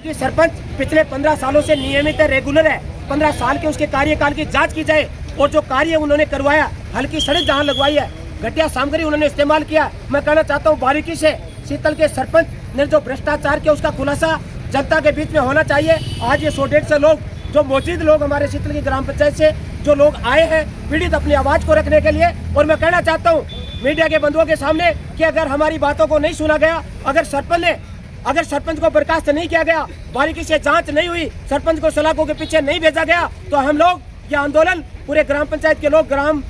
कि सरपंच पिछले 15 सालों से नियमित है, रेगुलर है। 15 साल के उसके कार्यकाल की जांच की जाए और जो कार्य उन्होंने करवाया, हल्की सड़क जहां लगवाई है, घटिया सामग्री उन्होंने इस्तेमाल किया। मैं कहना चाहता हूँ बारीकी से शीतल के सरपंच ने जो भ्रष्टाचार किया उसका खुलासा जनता के बीच में होना चाहिए। आज ये 100-150 लोग जो मौजूद लोग हमारे शीतल की ग्राम पंचायत से जो लोग आए हैं पीड़ित अपनी आवाज को रखने के लिए, और मैं कहना चाहता हूँ मीडिया के बंधुओं के सामने कि अगर हमारी बातों को नहीं सुना गया, अगर सरपंच को बर्खास्त नहीं किया गया, बारीकी से जांच नहीं हुई, सरपंच को सलाखों के पीछे नहीं भेजा गया, तो हम लोग ये आंदोलन पूरे ग्राम पंचायत के लोग ग्राम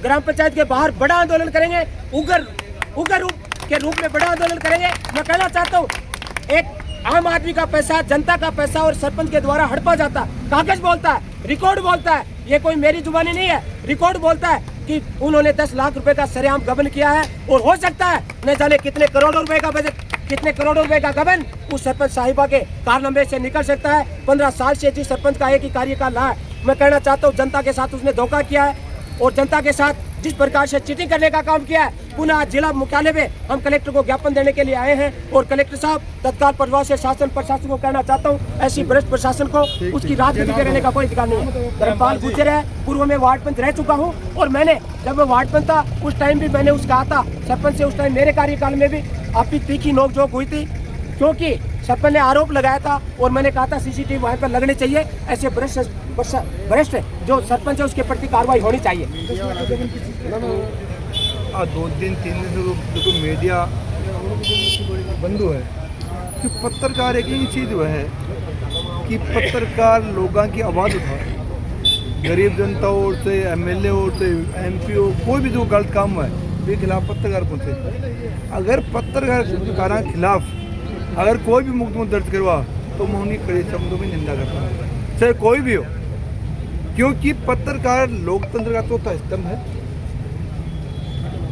पंचायत के बाहर बड़ा आंदोलन करेंगे, उग्र रूप के रूप में बड़ा आंदोलन करेंगे। मैं कहना चाहता हूँ एक आम आदमी का पैसा, जनता का पैसा और सरपंच के द्वारा हड़पा जाता, कागज बोलता है, रिकॉर्ड बोलता है, ये कोई मेरी जुबानी नहीं है, रिकॉर्ड बोलता है कि उन्होंने 10 लाख रुपए का सरेआम गबन किया है, और हो सकता है न जाने कितने करोड़ों रुपए का बजट, कितने करोड़ों रुपए का गबन उस सरपंच साहिबा के कारनामे से निकल सकता है। 15 साल से जिस सरपंच का एक ही कार्यकाल रहा है, मैं कहना चाहता हूँ जनता के साथ उसने धोखा किया है, और जनता के साथ जिस प्रकार से चीटिंग करने का काम किया है, पुनः जिला मुख्यालय में हम कलेक्टर को ज्ञापन देने के लिए आए हैं। और कलेक्टर साहब तत्काल प्रभाव से शासन प्रशासन को कहना चाहता हूँ, ऐसी भ्रष्ट प्रशासन को उसकी राजनीति करने का कोई अधिकार नहीं है। धर्मपाल गुर्जर है, पूर्व में वार्ड पंच रह चुका हूँ, और मैंने जब मैं वार्ड पंच था उस टाइम भी मैंने उसका कहा था सरपंच से, उस टाइम मेरे कार्यकाल में भी आपकी तीखी नोकझोंक हुई थी, क्योंकि सरपंच ने आरोप लगाया था और मैंने कहा था सीसीटीवी वहाँ पर लगने चाहिए, ऐसे भ्रष्ट जो सरपंच है उसके प्रति कार्रवाई होनी चाहिए। 2 दिन 3 दिन से देखो मीडिया बंद है कि पत्रकार एक ही चीज़ वह है कि पत्रकार लोगों की आवाज़ उठाए, गरीब जनता और से एमएलए और से एमपी हो, कोई भी जो गलत काम है उसके खिलाफ पत्रकार पहुँचे। अगर पत्रकार के खिलाफ अगर कोई भी मुकदमा दर्ज करवा तो मैं उन्हीं कड़े शब्दों में निंदा करता हूँ, चाहे कोई भी हो, क्योंकि पत्रकार लोकतंत्र का चौथा स्तंभ है।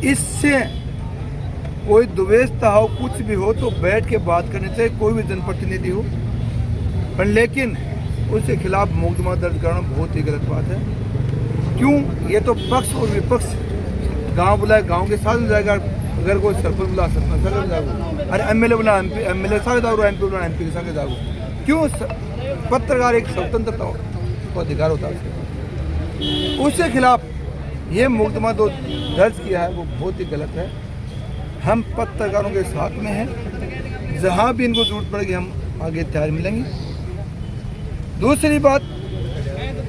इससे कोई दुवेशता हो, कुछ भी हो तो बैठ के बात करने चाहिए, कोई भी जनप्रतिनिधि हो, पर लेकिन उसके खिलाफ मुकदमा दर्ज करना बहुत ही गलत बात है। क्यों? ये तो पक्ष और विपक्ष गांव बुलाए गांव के साथ जाएगा, अगर कोई सरपंच बुला सरपंच के साथ जाओ, अरे एमएलए बुला एमएलए साथ जाओ, एमपी बुला एमपी के साथ जाओ। क्यों? पत्रकार एक स्वतंत्रता को अधिकार होता है, उसके खिलाफ ये मुकदमा जो दर्ज किया है वो बहुत ही गलत है। हम पत्रकारों के साथ में हैं, जहाँ भी इनको जरूरत पड़ेगी हम आगे तैयार मिलेंगे। दूसरी बात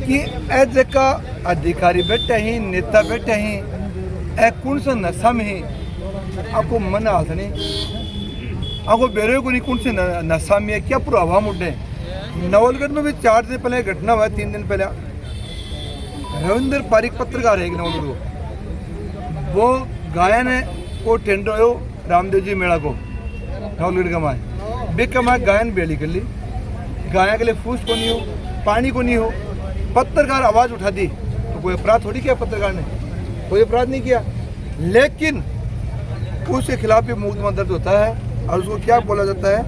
कि ऐसे का अधिकारी बैठे हैं, नेता बैठे हैं, कौन सा नशा में है आपको मन हाथ नहीं, आपको बेरे को नहीं कौन से नशा में है, क्या प्रभाव उठे। नवलगढ़ में भी 4 दिन पहले घटना हुआ है, 3 दिन पहले रविंद्र पारिक पत्रकार है एक नवलगढ़ को, वो गायन है को टेंडर हो रामदेव जी मेला को नवलगढ़ का माए बे कमाए गायन बेली कर ली, गाया के लिए फूस को नहीं हो, पानी को नहीं हो, पत्रकार आवाज़ उठा दी तो कोई अपराध थोड़ी किया, पत्रकार ने कोई अपराध नहीं किया, लेकिन उसके खिलाफ भी मुकदमा दर्ज होता है और उसको क्या बोला जाता है,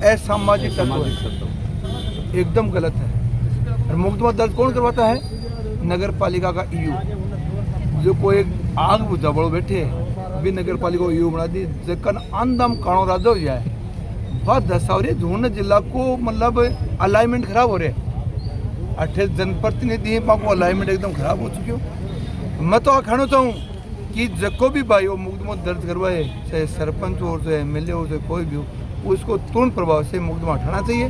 असामाजिक तत्व, एकदम गलत है। और मुकदमा दर्ज कौन करवाता है? नगर पालिका का ईयू, जो कोई आग बुझा बड़ो बैठे भी नगर पालिका को ईयू बना दी, जकन आंदम काणो राजा हो जाए, बहुत दशा हो रही है। झूठ जिला को मतलब अलाइनमेंट खराब हो रहे, 28 जनप्रतिनिधि हैं, को अलाइनमेंट एकदम खराब हो चुकी हो। मैं तो कहना चाहूँ कि जको भी भाई वो मुकदमा दर्ज करवाए, चाहे सरपंच हो, चाहे एमएलए हो, चाहे कोई भी हो, उसको तुरंत प्रभाव से मुकदमा उठाना चाहिए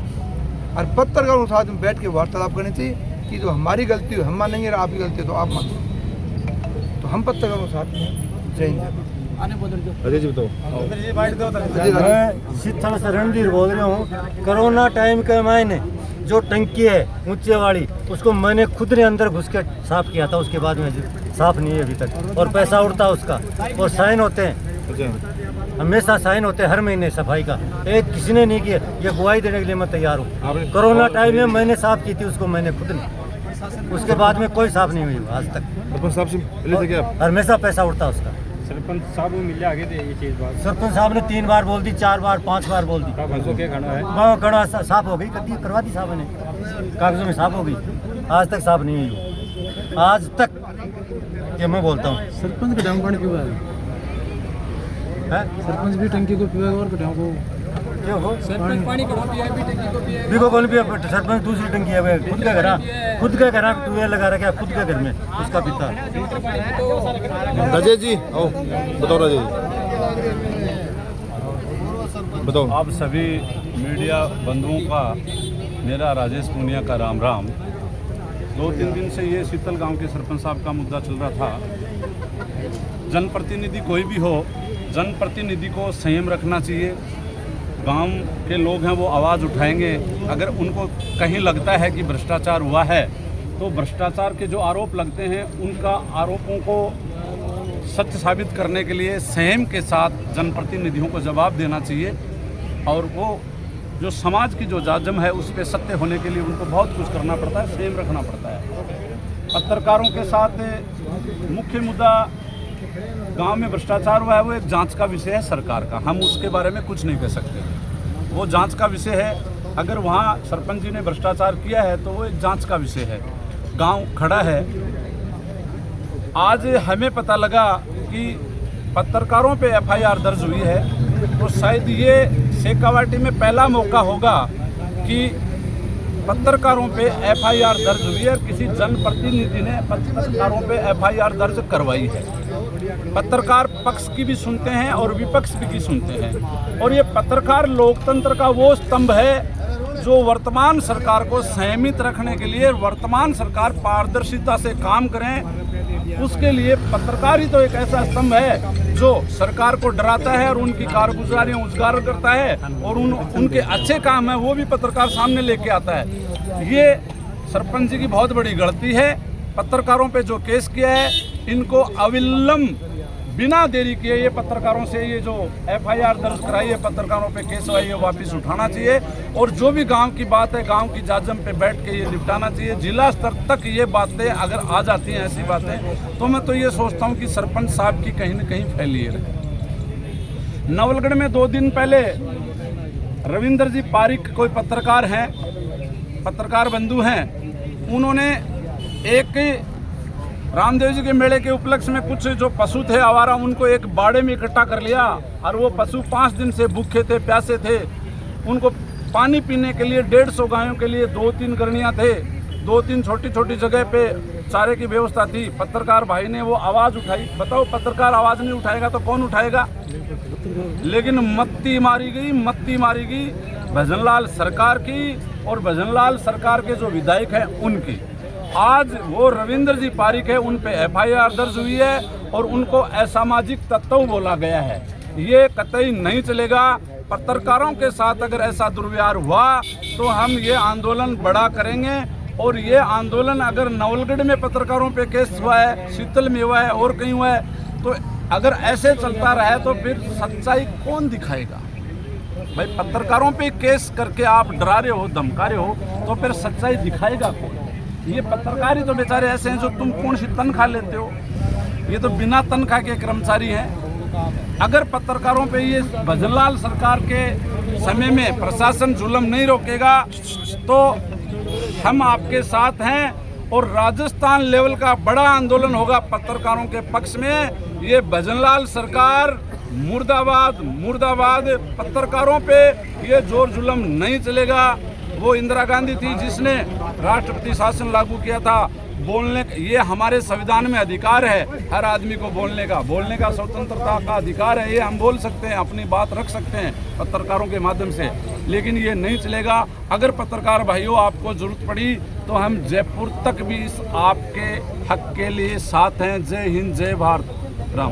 और पत्रकारों के साथ में बैठ के वार्तालाप करनी चाहिए कि जो हमारी गलती हो हम मानेंगे, आपकी गलती है तो आप मानेंगे, तो हम पत्रकारों के साथ में जय हिंद। मैं शीतल से रणधीर बोल रहा हूँ। कोरोना टाइम के मैंने जो टंकी है ऊंचे वाली, उसको मैंने खुद ने अंदर घुस के साफ किया था, उसके बाद में साफ नहीं है अभी तक, और पैसा उड़ता उसका, और साइन होते हैं, हमेशा साइन होते हैं हर महीने सफाई का, एक किसी ने नहीं किया। ये गवाही देने के लिए मैं तैयार हूँ। कोरोना टाइम में मैंने साफ की थी उसको, मैंने खुद ने, उसके बाद में कोई साफ नहीं हुई आज तक, हमेशा पैसा उड़ता उसका। सरपंच साहब मिले आगे थे ये चीज़ बात, सरपंच साहब ने 3 बार बोल दी, 4 बार 5 बार बोल दी, कागजों के खड़ा है, हाँ खड़ा साफ हो गई, कभी करवा दी साहब ने, कागजों में साफ हो गई, आज तक साफ नहीं हुई, आज तक ये मैं बोलता हूँ। सरपंच का डाउन पानी क्यों है? सरपंच भी टंकी को पीवा और कटाओ को देखो देखो कौन भी सरपंच दूसरी टंकी है वे खुद का घर तू ये लगा रखा है खुद के घर में उसका पिता। राजेश जी आओ बताओ राजेश बताओ। आप सभी मीडिया बंधुओं का मेरा राजेश पूनिया का राम राम। 2-3 दिन से ये शीतल गांव के सरपंच साहब का मुद्दा चल रहा था। जनप्रतिनिधि कोई भी हो, जनप्रतिनिधि को संयम रखना चाहिए। गांव के लोग हैं वो आवाज़ उठाएंगे। अगर उनको कहीं लगता है कि भ्रष्टाचार हुआ है तो भ्रष्टाचार के जो आरोप लगते हैं उनका आरोपों को सत्य साबित करने के लिए संयम के साथ जनप्रतिनिधियों को जवाब देना चाहिए। और वो जो समाज की जो जाजम है उस पर सत्य होने के लिए उनको बहुत कुछ करना पड़ता है, संयम रखना पड़ता है। पत्रकारों के साथ मुख्य मुद्दा गांव में भ्रष्टाचार हुआ है, वो एक जांच का विषय है सरकार का। हम उसके बारे में कुछ नहीं कह सकते, वो जांच का विषय है। अगर वहाँ सरपंच जी ने भ्रष्टाचार किया है तो वो एक जांच का विषय है। गांव खड़ा है। आज हमें पता लगा कि पत्रकारों पे एफआईआर दर्ज हुई है, तो शायद ये शेखावाटी में पहला मौका होगा कि पत्रकारों पे एफआईआर दर्ज हुई है और किसी जनप्रतिनिधि ने पत्रकारों पे एफआईआर दर्ज करवाई है। पत्रकार पक्ष की भी सुनते हैं और विपक्ष की सुनते हैं। और ये पत्रकार लोकतंत्र का वो स्तंभ है जो वर्तमान सरकार को संयमित रखने के लिए, वर्तमान सरकार पारदर्शिता से काम करें उसके लिए पत्रकार ही तो एक ऐसा स्तंभ है जो सरकार को डराता है और उनकी कारगुजारियां उजागर करता है और उनके अच्छे काम है वो भी पत्रकार सामने लेके आता है। ये सरपंच जी की बहुत बड़ी गलती है। पत्रकारों पे जो केस किया है इनको अविलंब बिना देरी किए ये पत्रकारों से ये जो एफआईआर दर्ज कराई है, पत्रकारों पे केस हुआ है, ये वापस उठाना चाहिए। और जो भी गांव की बात है गांव की जाजम पे बैठ के ये निपटाना चाहिए। जिला स्तर तक ये बातें अगर आ जाती हैं ऐसी बातें तो मैं तो ये सोचता हूँ कि सरपंच साहब की कहीं न कहीं फैलिए रहे। नवलगढ़ में 2 दिन पहले रविंद्र जी पारिक कोई पत्रकार हैं, पत्रकार बंधु हैं, उन्होंने एक रामदेव जी के मेले के उपलक्ष्य में कुछ जो पशु थे आवारा उनको एक बाड़े में इकट्ठा कर लिया और वो पशु 5 दिन से भूखे थे, प्यासे थे। उनको पानी पीने के लिए 150 गायों के लिए 2-3 गरनियाँ थे, 2-3 छोटी छोटी जगह पे चारे की व्यवस्था थी। पत्रकार भाई ने वो आवाज़ उठाई। बताओ पत्रकार आवाज़ नहीं उठाएगा तो कौन उठाएगा? लेकिन मत्ती मारी गई भजनलाल सरकार की और भजनलाल सरकार के जो विधायक हैं उनकी। आज वो रविंद्र जी पारिक है, उन पे एफआईआर दर्ज हुई है और उनको असामाजिक तत्व बोला गया है। ये कतई नहीं चलेगा। पत्रकारों के साथ अगर ऐसा दुर्व्यवहार हुआ तो हम ये आंदोलन बड़ा करेंगे। और ये आंदोलन अगर नवलगढ़ में पत्रकारों पे केस हुआ है, शीतल में हुआ है और कहीं हुआ है, तो अगर ऐसे चलता रहे तो फिर सच्चाई कौन दिखाएगा? भाई पत्रकारों पे केस करके आप डरा रहे हो, धमका रहे हो, तो फिर सच्चाई दिखाएगा कौन? ये पत्रकार ही तो बेचारे ऐसे हैं जो तुम कौन सी तनख्वाह लेते हो, ये तो बिना तनख्वाह के कर्मचारी हैं। अगर पत्रकारों पे ये भजनलाल सरकार के समय में प्रशासन जुल्म नहीं रोकेगा तो हम आपके साथ हैं और राजस्थान लेवल का बड़ा आंदोलन होगा पत्रकारों के पक्ष में। ये भजनलाल सरकार मुर्दाबाद। पत्रकारों पे ये जोर जुल्म नहीं चलेगा। वो इंदिरा गांधी थी जिसने राष्ट्रपति शासन लागू किया था। बोलने ये हमारे संविधान में अधिकार है हर आदमी को बोलने का स्वतंत्रता का अधिकार है। ये हम बोल सकते हैं, अपनी बात रख सकते हैं पत्रकारों के माध्यम से, लेकिन ये नहीं चलेगा। अगर पत्रकार भाइयों आपको जरूरत पड़ी तो हम जयपुर तक भी इस आपके हक के लिए साथ हैं। जय हिंद, जय भारत, राम।